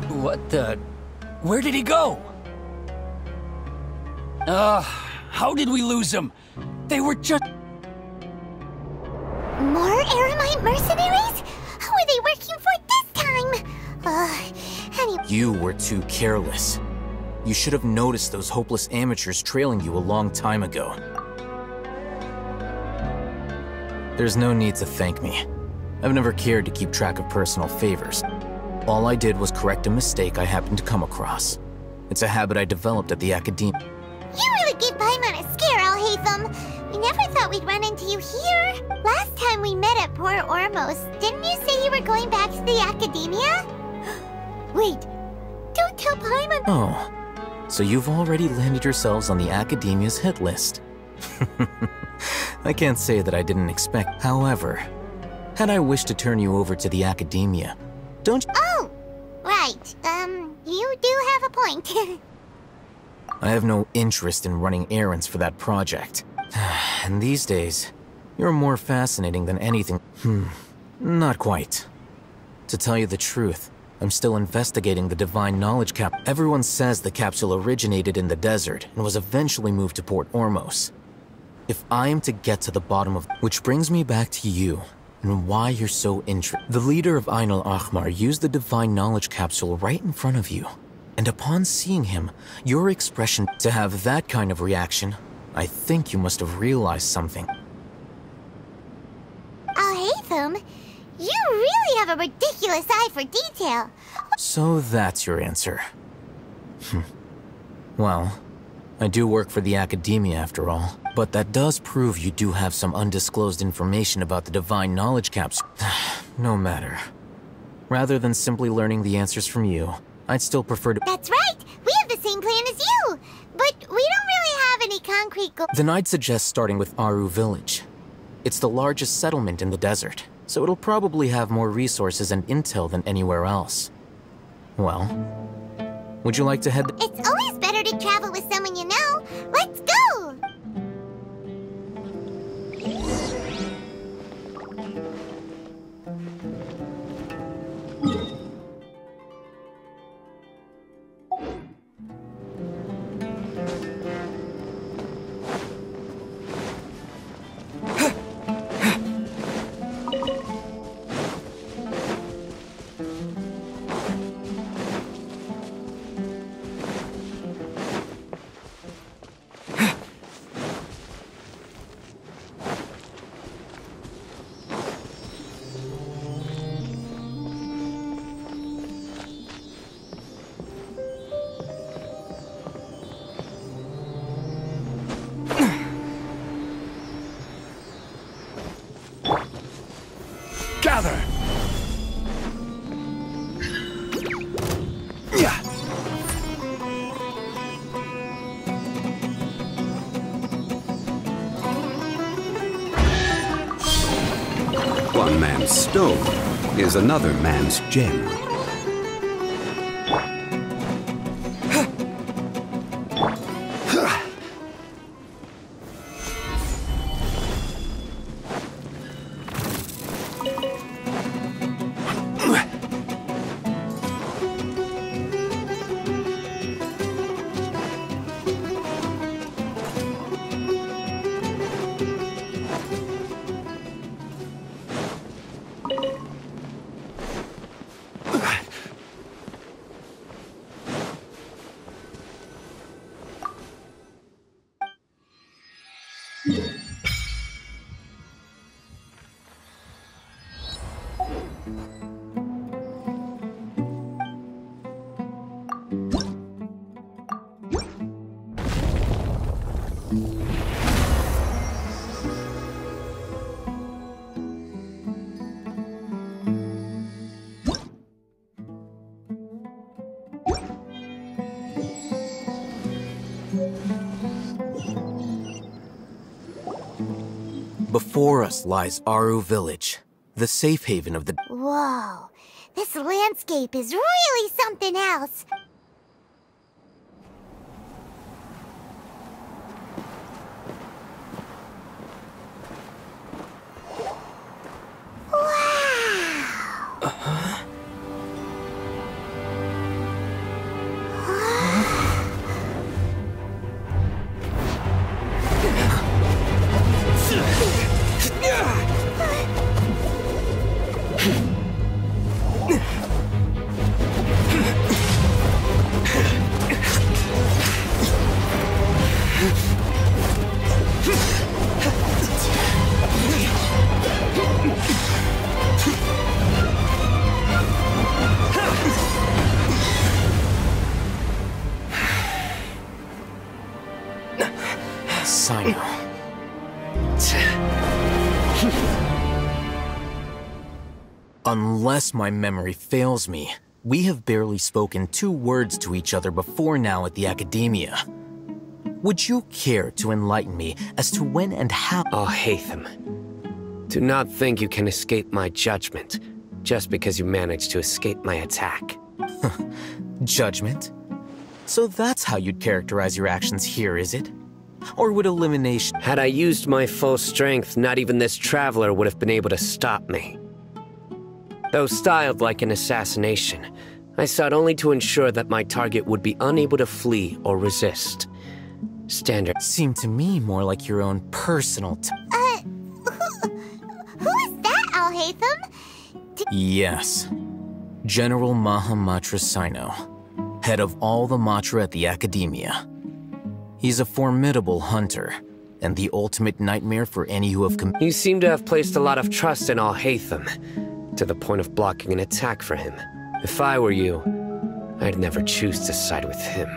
What the... Where did he go? How did we lose him? They were just... More Eremite mercenaries? Who are they working for this time? Anyway... You were too careless. You should have noticed those hopeless amateurs trailing you a long time ago. There's no need to thank me. I've never cared to keep track of personal favors. All I did was correct a mistake I happened to come across. It's a habit I developed at the Academia. You really gave Paimon a scare, Al Hatham. We never thought we'd run into you here. Last time we met at Port Ormos, didn't you say you were going back to the Academia? Wait, don't tell Paimon. Oh, so you've already landed yourselves on the Academia's hit list. I can't say that I didn't expect. However, had I wished to turn you over to the Academia, don't you? Oh, right. You do have a point. I have no interest in running errands for that project. And these days, you're more fascinating than anything. Not quite. To tell you the truth, I'm still investigating the Divine Knowledge Cap. Everyone says the capsule originated in the desert and was eventually moved to Port Ormos. If I am to get to the bottom of... Which brings me back to you, and why you're so interested. The leader of Ain al-Ahmar used the Divine Knowledge Capsule right in front of you. And upon seeing him, your expression... To have that kind of reaction, I think you must have realized something. Al Hatham, you really have a ridiculous eye for detail. So that's your answer. Well, I do work for the Academia after all. But that does prove you do have some undisclosed information about the Divine Knowledge Capsule. No matter. Rather than simply learning the answers from you, I'd still prefer to— That's right! We have the same plan as you! But we don't really have any concrete goals. Then I'd suggest starting with Aru Village. It's the largest settlement in the desert, so it'll probably have more resources and intel than anywhere else. Well, would you like to head— It's always better to travel with someone you know. Let's go! Gather! One man's stone is another man's gem. Before us lies Aru Village, the safe haven of the... Whoa, this landscape is really something else. Unless my memory fails me, we have barely spoken 2 words to each other before now at the Academia. Would you care to enlighten me as to when and how— Oh, Hatham. Do not think you can escape my judgment, just because you managed to escape my attack. Judgment? So that's how you'd characterize your actions here, is it? Or would elimination— Had I used my full strength, not even this traveler would have been able to stop me. Though styled like an assassination, I sought only to ensure that my target would be unable to flee or resist. Standard— Seemed to me more like your own personal— Who is that, Al-Hatham? Yes. General Mahamatra Sino, head of all the Matra at the Academia. He's a formidable hunter, and the ultimate nightmare for any who have You seem to have placed a lot of trust in Al-Hatham, to the point of blocking an attack for him. If I were you, I'd never choose to side with him.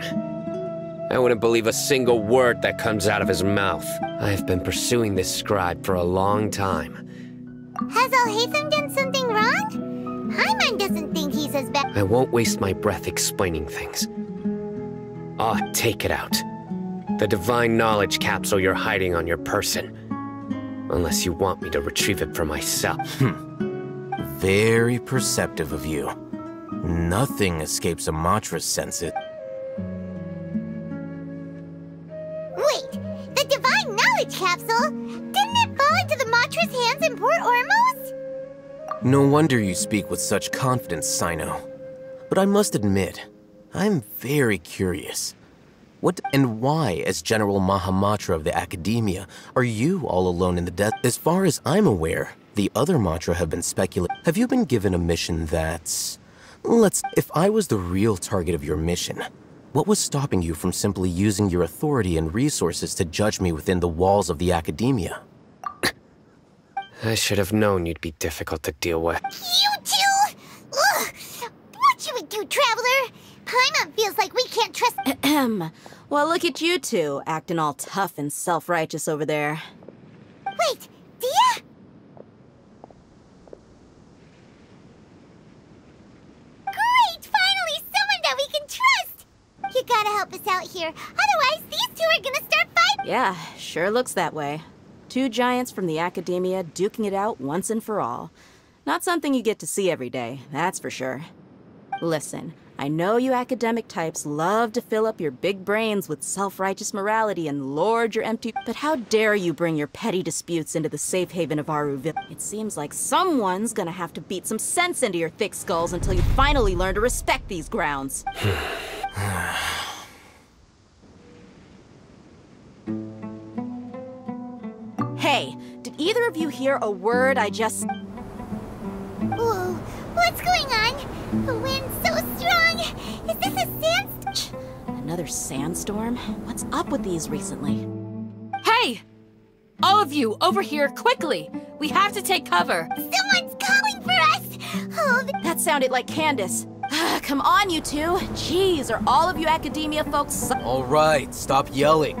I wouldn't believe a single word that comes out of his mouth. I have been pursuing this scribe for a long time. Has Al-Hatham done something wrong? Hyman doesn't think he's as bad. I won't waste my breath explaining things. Take it out. The divine knowledge capsule you're hiding on your person. Unless you want me to retrieve it for myself. Very perceptive of you. Nothing escapes a Matra's senses. Wait, the divine knowledge capsule? Didn't it fall into the Matra's hands in Port Ormos? No wonder you speak with such confidence, Sino. But I must admit, I'm very curious. What and why, as General Mahamatra of the Academia, are you all alone in the desert? As far as I'm aware, the other Matra have been speculating. Have you been given a mission that's... If I was the real target of your mission, what was stopping you from simply using your authority and resources to judge me within the walls of the Academia? I should have known you'd be difficult to deal with. You two? Ugh. What should we do, Traveler? Paimon feels like we can't trust— Well, look at you two, acting all tough and self-righteous over there. Wait, Dia? Great! Finally, someone that we can trust! You gotta help us out here, otherwise these two are gonna start fighting! Yeah, sure looks that way. 2 giants from the Academia duking it out once and for all. Not something you get to see every day, that's for sure. Listen, I know you academic types love to fill up your big brains with self-righteous morality and lord your empty— But how dare you bring your petty disputes into the safe haven of Aruville? It seems like someone's gonna have to beat some sense into your thick skulls until you finally learn to respect these grounds. Hey, did either of you hear a word I just— Whoa, what's going on? The wind's so strong! Is this a sandstorm? Another sandstorm? What's up with these recently? Hey! All of you, over here, quickly! We have to take cover! Someone's calling for us! Oh, that sounded like Candace. Come on, you two. Jeez, are all of you Academia folks— All right, stop yelling.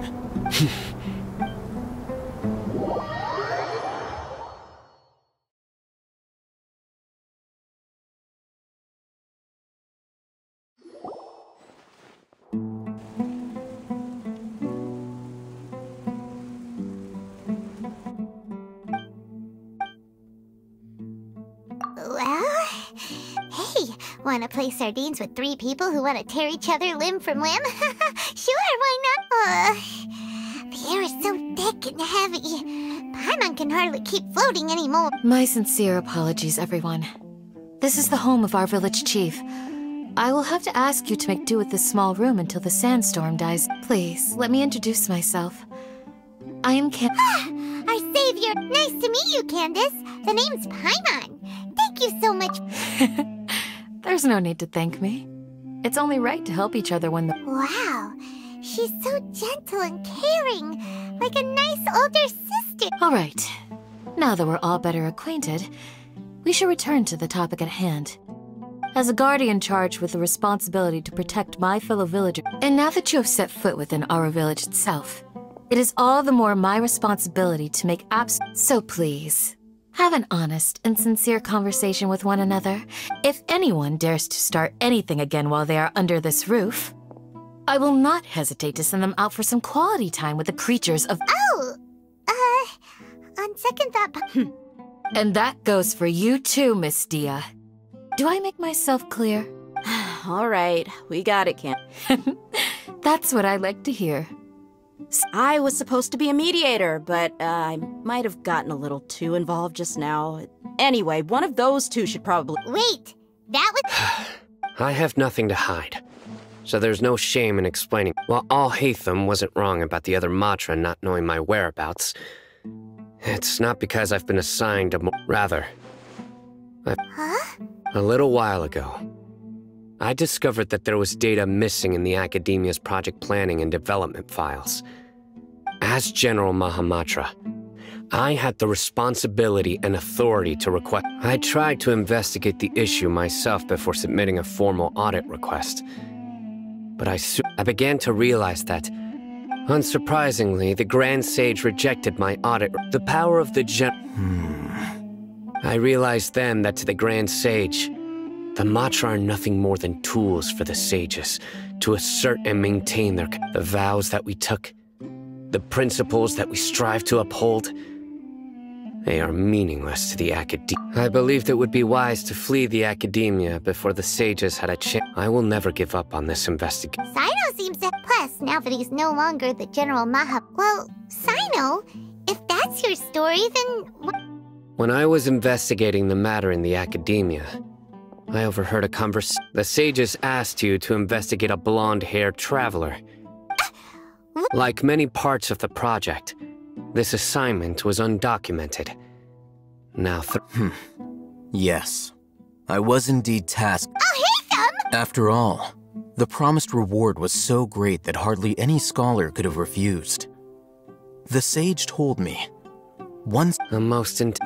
Want to play sardines with 3 people who want to tear each other limb from limb? Sure, why not? The air is so thick and heavy. Paimon can hardly keep floating anymore. My sincere apologies, everyone. This is the home of our village chief. I will have to ask you to make do with this small room until the sandstorm dies. Please, let me introduce myself. I am Our savior! Nice to meet you, Candace. The name's Paimon. Thank you so much. There's no need to thank me. It's only right to help each other when the— Wow, she's so gentle and caring, like a nice older sister. All right, now that we're all better acquainted, we should return to the topic at hand. As a guardian charged with the responsibility to protect my fellow villagers, and now that you have set foot within our village itself, it is all the more my responsibility to make So please, have an honest and sincere conversation with one another. If anyone dares to start anything again while they are under this roof, I will not hesitate to send them out for some quality time with the creatures of— on second thought— And that goes for you too, Miss Dia. Do I make myself clear? All right, we got it, Cam. That's what I like to hear. I was supposed to be a mediator, but I might have gotten a little too involved just now. Anyway, one of those two should probably— Wait, that was— I have nothing to hide, so there's no shame in explaining. While Alhaitham wasn't wrong about the other Matra not knowing my whereabouts, it's not because I've been assigned rather, a little while ago, I discovered that there was data missing in the Academia's project planning and development files. As General Mahamatra, I had the responsibility and authority to request— I tried to investigate the issue myself before submitting a formal audit request. But I began to realize that, unsurprisingly, the Grand Sage rejected my audit. The power of the I realized then that to the Grand Sage, the Matra are nothing more than tools for the sages to assert and maintain the vows that we took, the principles that we strive to uphold. They are meaningless to the Academia. I believed it would be wise to flee the Academia before the sages had a chance. I will never give up on this investigation. Sino seems to— Plus, now that he's no longer the General Maha— Well, Sino, if that's your story, then— When I was investigating the matter in the Academia, I overheard a conversation. The sages asked you to investigate a blonde-haired traveler. Like many parts of the project, this assignment was undocumented. Now Yes, I was indeed tasked. Alhaitham! After all, the promised reward was so great that hardly any scholar could have refused. The sage told me,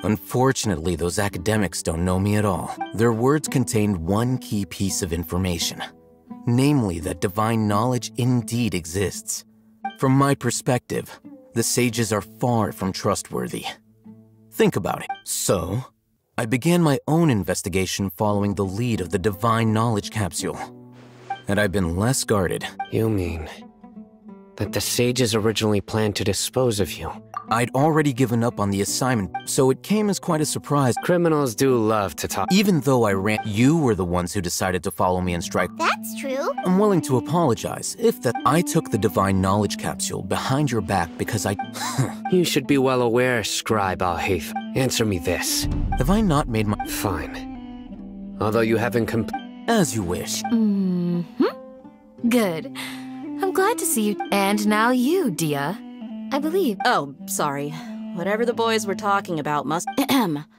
Unfortunately, those academics don't know me at all. Their words contained one key piece of information, namely that divine knowledge indeed exists. From my perspective, the sages are far from trustworthy. Think about it. So, I began my own investigation following the lead of the divine knowledge capsule. Had I been less guarded— You mean that the sages originally planned to dispose of you? I'd already given up on the assignment, so it came as quite a surprise. Criminals do love to talk. Even though I ran— You were the ones who decided to follow me and strike— That's true. I'm willing to apologize if that— I took the divine knowledge capsule behind your back because I— You should be well aware, Scribe Alhaith. Answer me this. Have I not made my— Fine. Although you haven't As you wish. Good. I'm glad to see you. And now you, Dia. I believe— Oh, sorry. Whatever the boys were talking about must—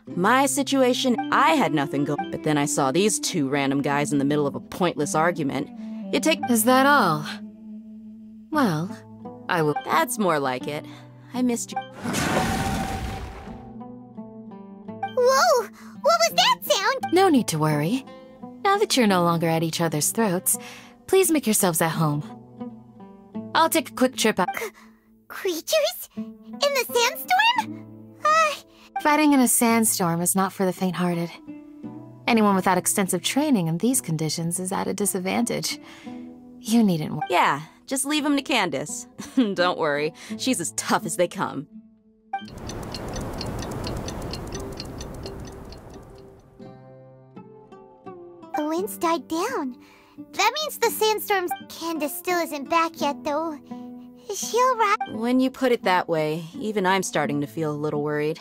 My situation, I had nothing going. But then I saw these two random guys in the middle of a pointless argument. Is that all? Well, I will— That's more like it. I missed you. Whoa! What was that sound? No need to worry. Now that you're no longer at each other's throats, please make yourselves at home. I'll take a quick trip out— Creatures? In the sandstorm? Fighting in a sandstorm is not for the faint-hearted. Anyone without extensive training in these conditions is at a disadvantage. You needn't— Yeah, just leave him to Candace. Don't worry, she's as tough as they come. winds died down. That means the sandstorms... Candace still isn't back yet, though. Is she alright? When you put it that way, even I'm starting to feel a little worried.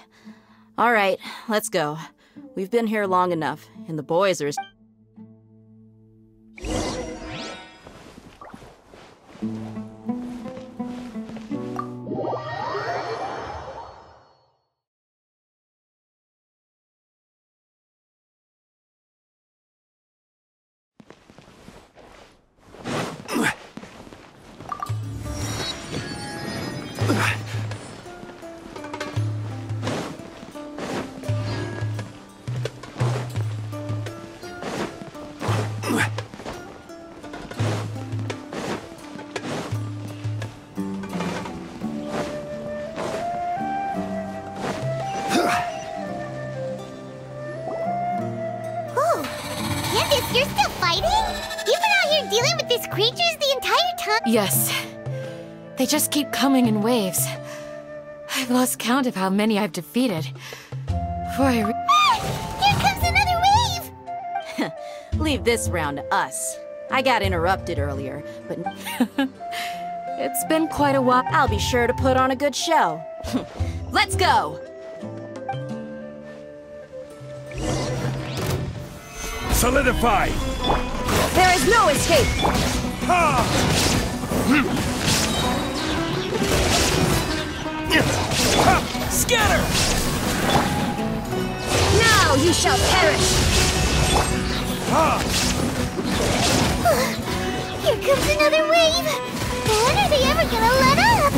Alright, let's go. We've been here long enough, and the boys are... You're still fighting? You've been out here dealing with these creatures the entire time? Yes. They just keep coming in waves. I've lost count of how many I've defeated. Before I Here comes another wave! Leave this round to us. I got interrupted earlier, but... It's been quite a while. I'll be sure to put on a good show. Let's go! Solidify! There is no escape! Scatter! Now you shall perish! Here comes another wave! When are they ever gonna let up?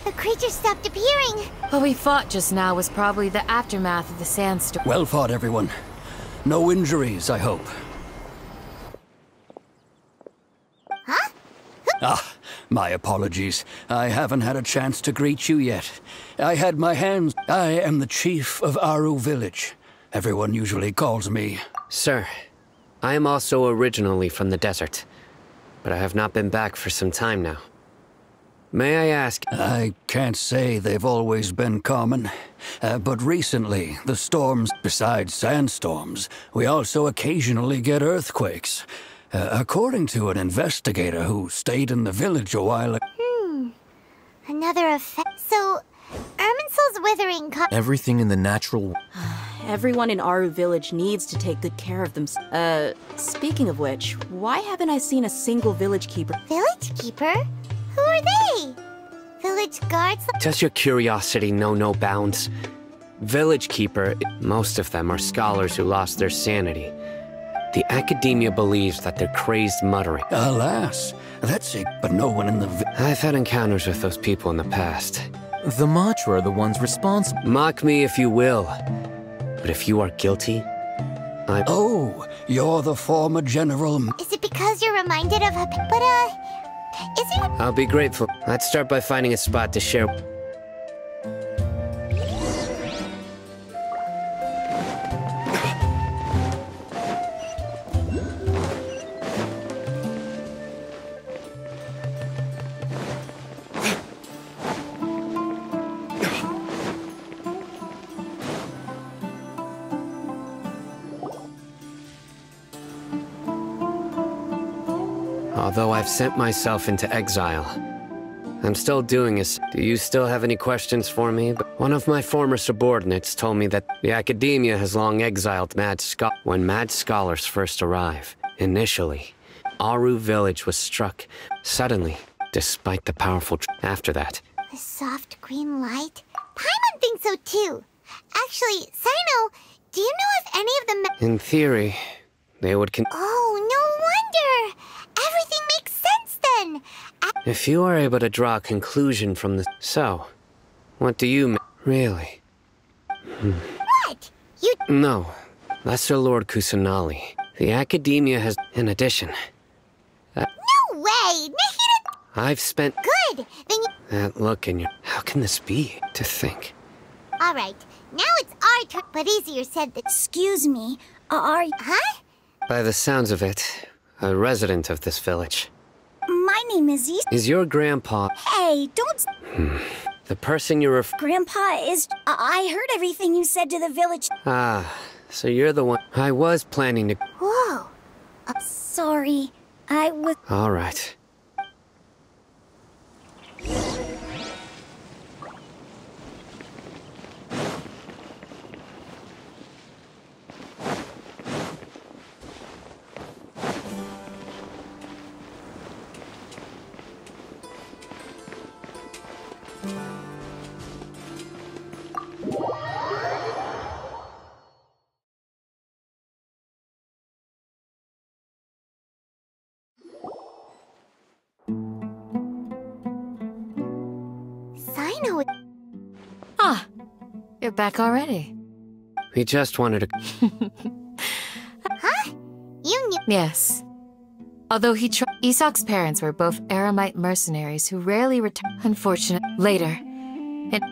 The creature stopped appearing. What we fought just now was probably the aftermath of the sandstorm. Well fought, everyone. No injuries, I hope. Huh? Ah, my apologies. I haven't had a chance to greet you yet. I had my hands... I am the chief of Aru Village. Everyone usually calls me... Sir, I am also originally from the desert, but I have not been back for some time now. May I ask... I can't say they've always been common, but recently, the storms, besides sandstorms, we also occasionally get earthquakes. According to an investigator who stayed in the village a while ago... Another effect. So, Irminsul's withering... Everything in the natural... Everyone in Aru Village needs to take good care of themselves. Speaking of which, why haven't I seen a single village keeper? Village keeper? Who are they? Village guards? Does your curiosity know no bounds? Village Keeper, most of them are scholars who lost their sanity. The academia believes that they're crazed muttering. Alas, that's it, but no one in the... I've had encounters with those people in the past. The Matra are the ones responsible. Mock me if you will, but if you are guilty, I... Oh, you're the former general... Is it because you're reminded of her... But, is it... I'll be grateful. Let's start by finding a spot to share... Although I've sent myself into exile, I'm still doing this. Do you still have any questions for me? One of my former subordinates told me that the academia has long exiled mad scholars. When mad scholars first arrive, initially, Aru Village was struck. Suddenly, despite the powerful... After that... The soft green light? Paimon thinks so too. Actually, Sino, do you know if any of them... In theory, they would Oh, no wonder! Everything makes sense then! If you are able to draw a conclusion from the... So, what do you... Really? What? You... No, Lesser Lord Kusanali. The academia has... In addition... No way! I've spent... Good! Then you... That look in your... How can this be? To think. Alright, now it's our turn, but easier said than... Excuse me, are you... Huh? By the sounds of it, a resident of this village. My name is Is your grandpa... Hey, don't... The person you're Grandpa is... I heard everything you said to the village. Ah, so you're the one... I was planning to... Whoa. Sorry, I was... All right. Ah, you're back already. We just wanted to... Huh? You knew... Yes. Although Isak's parents were both Eremite mercenaries who rarely returned. Unfortunate. Later.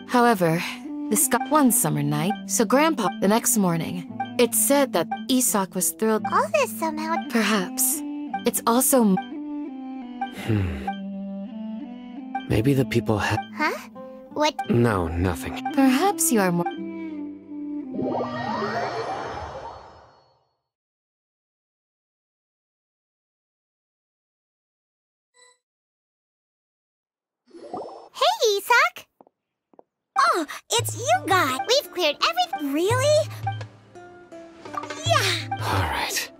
However, this got one summer night, so Grandpa, the next morning, it said that Isak was thrilled. All this somehow... Perhaps. It's also... Maybe the people had... Huh? What? No, nothing. Perhaps you are more... Hey, Isak! Oh, it's you guys! We've cleared everything... Really? Yeah! All right.